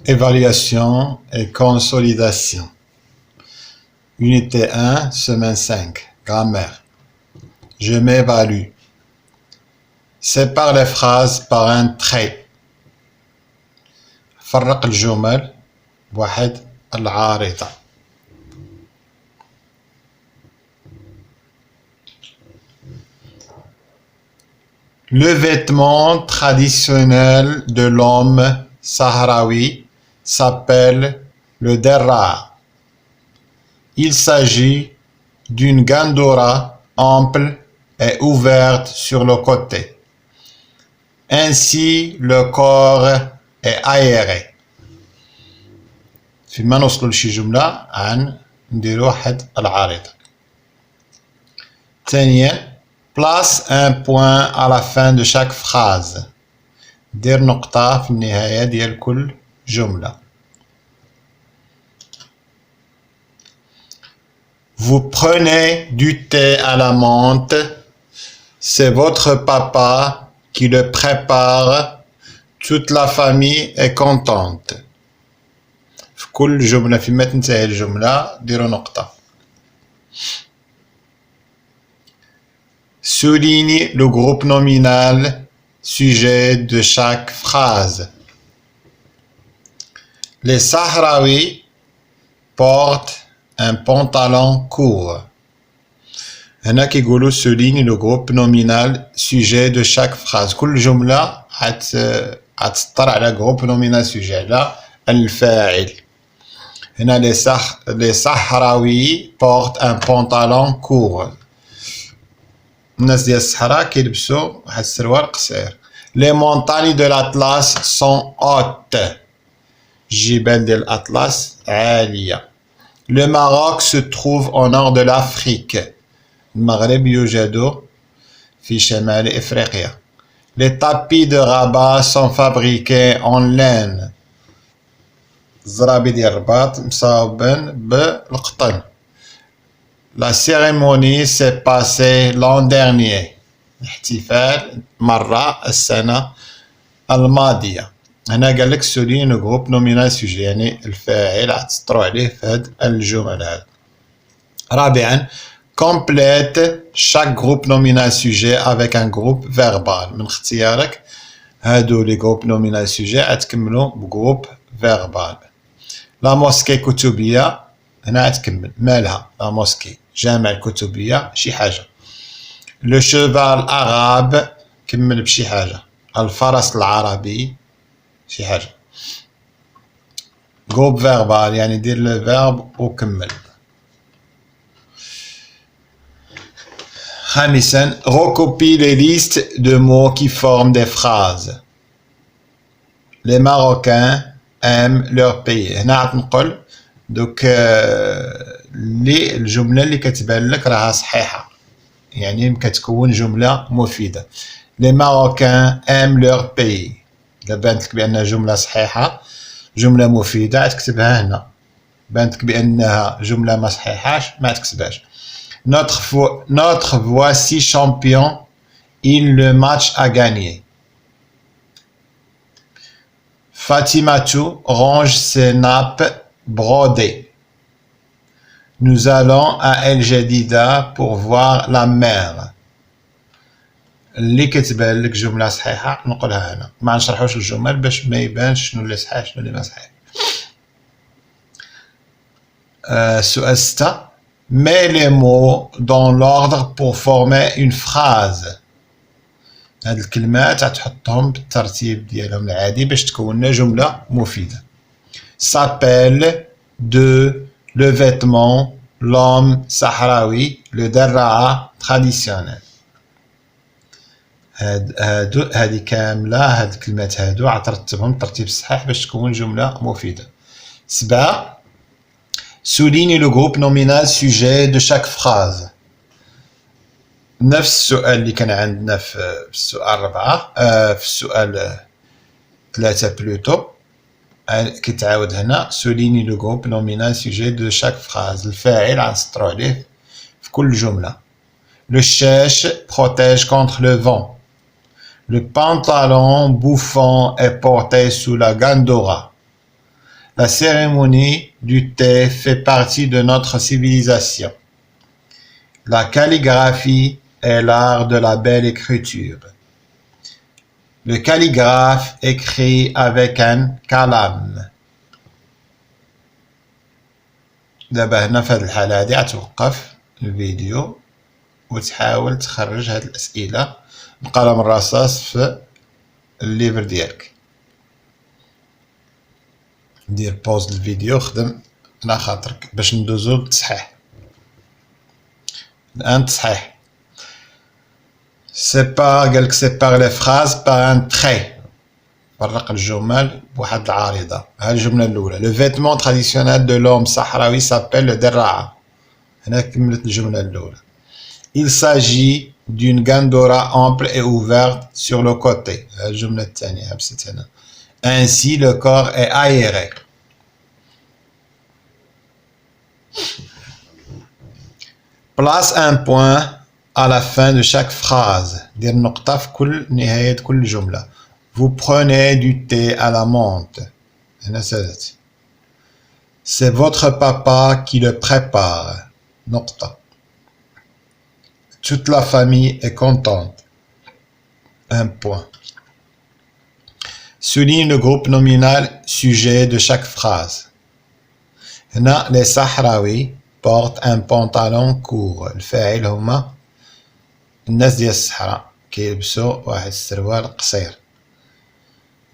Évaluation et consolidation. Unité 1, semaine 5. Grammaire. Je m'évalue. Sépare les phrases par un trait. فرق الجمل بواحد العارضة. Le vêtement traditionnel de l'homme sahraoui s'appelle le derra. Il s'agit d'une gandoura ample et ouverte sur le côté. Ainsi, le corps est aéré. فيما نوصلوا لشي جملة نديرو واحد العارضة. ثانيا place un point à la fin de chaque phrase. دير نقطة في النهاية ديال كل جملة. Vous prenez du thé à la menthe. C'est votre papa qui le prépare. Toute la famille est contente. في كل جملة فيما تنتهي الجملة ديروا نقطة. Souligne le groupe nominal sujet de chaque phrase. Les Sahraouis portent un pantalon court. هنا كيقولوا souligne le groupe nominal sujet de chaque phrase. كل جملة عتسطر على groupe nominal sujet على الفاعل. هنا les Sahraouis portent un pantalon court. الناس ديال الصحراء كيلبسوا واحد السروال قصير. Les montagnes de l'Atlas sont hautes. الجبال ديال الأطلس عالية. Le Maroc se trouve au nord de l'Afrique. المغرب يوجد في شمال إفريقيا. Les tapis de Rabat sont fabriqués en laine. الزرابي ديال الرباط مصاوبين بالقطن. La cérémonie s'est passée l'an dernier. الاحتفال مرة السنة الماضية. هنا قال لك souligne le groupe nominal sujet يعني الفاعل عتسطروا عليه في هاد الجمل هاد. رابعا complète chaque groupe nominal sujet avec un groupe verbal. من اختيارك هادو لي groupe nominal sujet عتكملوا بجروب verbal. La mosquée كتبية هنا عتكمل مالها la mosquée جامع الكتبية شي حاجة. Le cheval arabe كمل بشي حاجة. الفرس العربي شي حاجة. جروب verbal يعني دير le verbe وكمل. خامسا recopie les listes de mots qui forment des phrases. Les Marocains aiment leur pays. هنا عتنقل دوك اللي الجملة اللي كتبان لك راها صحيحة يعني كتكون جملة مفيدة. Les Marocains aiment leur pays. إذا بانت لك بأنها جملة صحيحة جملة مفيدة عتكتبها هنا. بانت لك بأنها جملة ما صحيحاش ما تكتبهاش. Notre voici champion. Le match a gagné. Fatimatou range ses nappes brodées. Nous allons à El Jadida pour voir la mer. اللي كتبان لك جملة صحيحة نقولها هنا. ما نشرحوش الجمل باش ما يبانش شنو اللي صحيح شنو اللي ما صحيح. سؤال 6. Mets les mots dans l'ordre pour former une phrase. هاد الكلمات تحطهم بالترتيب ديالهم العادي باش تكون لنا جملة مفيدة. S'appelle, de, le vêtement, l'homme sahraoui, le derraa traditionnel. هادي كاملة هاد الكلمات هادو عترتبهم بالترتيب الصحيح باش تكون جملة مفيدة. 7. Souligne le groupe nominal sujet de chaque phrase. نفس السؤال اللي كان عندنا في السؤال 4 في السؤال 3 بلوتو كيتعاود هنا souligne le groupe nominal sujet de chaque phrase. الفاعل غنسطرو عليه في كل جملة. Le chèche protège contre le vent. Le pantalon bouffant est porté sous la gandora. La cérémonie du thé fait partie de notre civilisation. La calligraphie est l'art de la belle écriture. Le calligraphe écrit avec un kalam. دابا هنا في هذه الحالة هذه غتوقف الفيديو وتحاول تخرج هاد الأسئلة بقلم الرصاص في الليفر ديالك. دير بوز الفيديو خدم على خاطرك باش ندوزو للتصحيح. الآن تصحيح. قالك سيبار لي فراز بار ان تخي. فرق الجمل بواحد العارضة. ها الجملة الأولى. لو فيتمون تراديسيونيل دو لوم صحراوي سابيل لو دراعة. هنا كملت الجملة الأولى. Il s'agit d'une gandora ample et ouverte sur le côté. ها الجملة الثانية عبست هنا. Ainsi le corps est aéré. Place un point à la fin de chaque phrase. دير نقطة في كل نهاية كل جملة. Vous prenez du thé à la menthe. C'est votre papa qui le prépare. نقطة. Toute la famille est contente. Un point. Souligne le groupe nominal sujet de chaque phrase. هنا les Sahraouis portent un pantalon court. الفاعل هما الناس ديال الصحراء كيلبسوا واحد السروال قصير.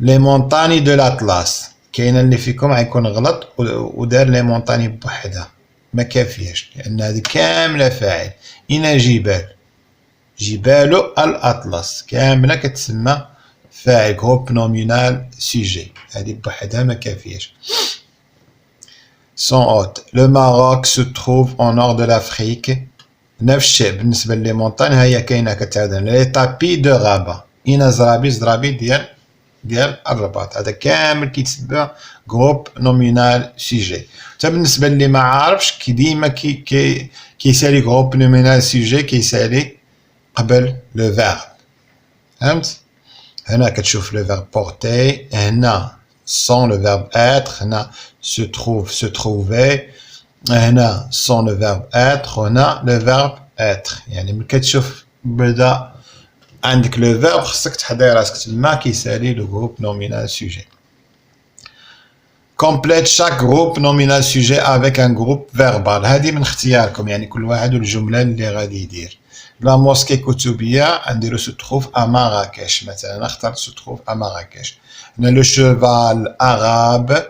لي مونطاني دو لاطلاس. كاين اللي فيكم غيكون غلط ودار لي مونطاني بوحدها ما كافياش لان هذه كامله فاعل. اين جبال جبال الاطلس كامله كتسمى فاعل جروب نومينال سوجي. هذه بوحدها ما كافياش. سون اوت. لو ماروك سو تروف اون نور دو لافريك. نفس الشيء بالنسبه لي مونطان ها هي كاينه كتعاود لي تابي دو غابا. اين زرابي ديال الرباط. هذا كامل كيتسبع جروب نومينال سوجي. حتى بالنسبه اللي ما عارفش ديما كيسالي جروب نومينال سوجي كيسالي قبل لو فيرب. فهمت؟ هنا كتشوف لو فيرب بورتي. هنا سون لو فيرب اتر. هنا سو تروف سو تروفي. هنا سون لو فيرب اتر. هنا لو فيرب اتر. يعني ملي كتشوف بدا عندك لو فيرب خصك تحضي راسك تما كيسالي لو جروب نومينال سوجي. Complète chaque groupe nominal sujet avec un groupe verbal. هذه من اختياركم يعني كل واحد والجملة اللي غادي يدير. لا موسكي كتبية نديرو سو تروف ا مراكش مثلا. انا اخترت سو تروف ا مراكش. هنا لو شوفال arabe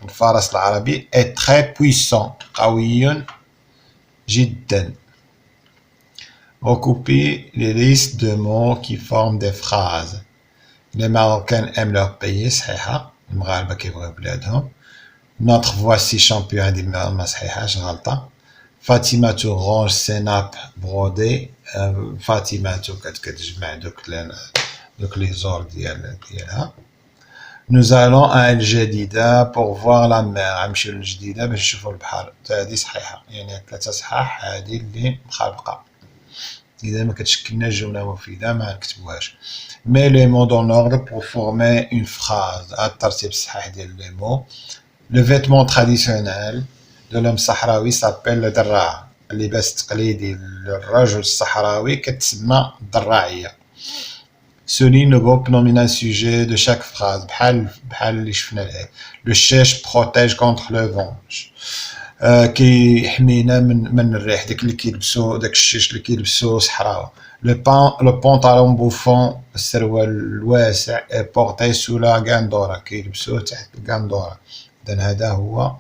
الفرس العربي est très puissant قوي جدا. Recoupez les listes de mots qui forment des phrases. Les Marocains aiment leur pays, صحيحة. المغاربة كيبغيو بلادهم. Notre voici champion هذه ما صحيحاش غلطة. فاطمة range ses nappes brodées. فاطمة كتجمع دوك لي زور ديالها. Nous allons à El Jadida pour voir la mer. غنمشيو للجديدة باش نشوفو البحر. هذه صحيحة يعني 3 صحاح هذه اللي مخابقة. إذا ما كتشكلناش جملة مفيدة ما نكتبوهاش. Mets les mots dans l'ordre pour former une phrase. هذا الترتيب الصحيح ديال لي مو. Le vêtement traditionnel de l'homme sahraoui s'appelle le درع. اللباس التقليدي للرجل الصحراوي كتسمى الدراعية. Souligne le groupe nominal sujet de chaque phrase. بحال اللي شفنا الآن. Le chèche protège contre le vent. كيحمينا من الريح. داك اللي كيلبسو داك الشيش اللي كيلبسو صحراوي. لو بونطالون بوفون السروال الواسع بورتي سو لا غاندورا كيلبسوه تحت الغاندورا. اذا هذا هو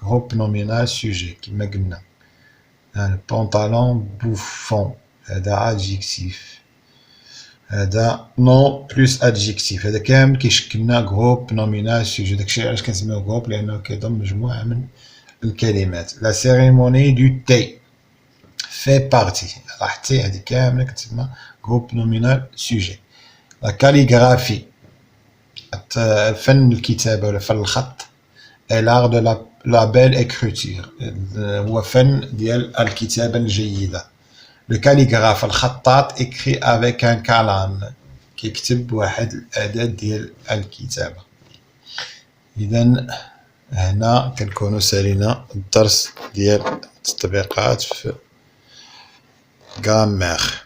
جروب نومينال سوجي كما قلنا. البونطالون بوفون هذا ادجيكتيف. هذا نو بلوس ادجيكتيف. هذا كامل كيشكلنا جروب نومينال سوجي. داكشي علاش كنسميوه جروب لانه كيضم مجموعه من الكلمات. لا سيريموني دو تي fait partie. راحتي هذه كامله كتسمى جروب نومينال سوجي. لا كاليغرافي فن الكتابه ولا فن الخط. l'art de la belle écriture هو فن ديال الكتابه الجيده. Le calligraphe الخطاط écrit avec un calame. كيكتب واحد الأداة ديال الكتابة. إذا هنا كنكونو سالينا الدرس ديال التطبيقات في غرامير.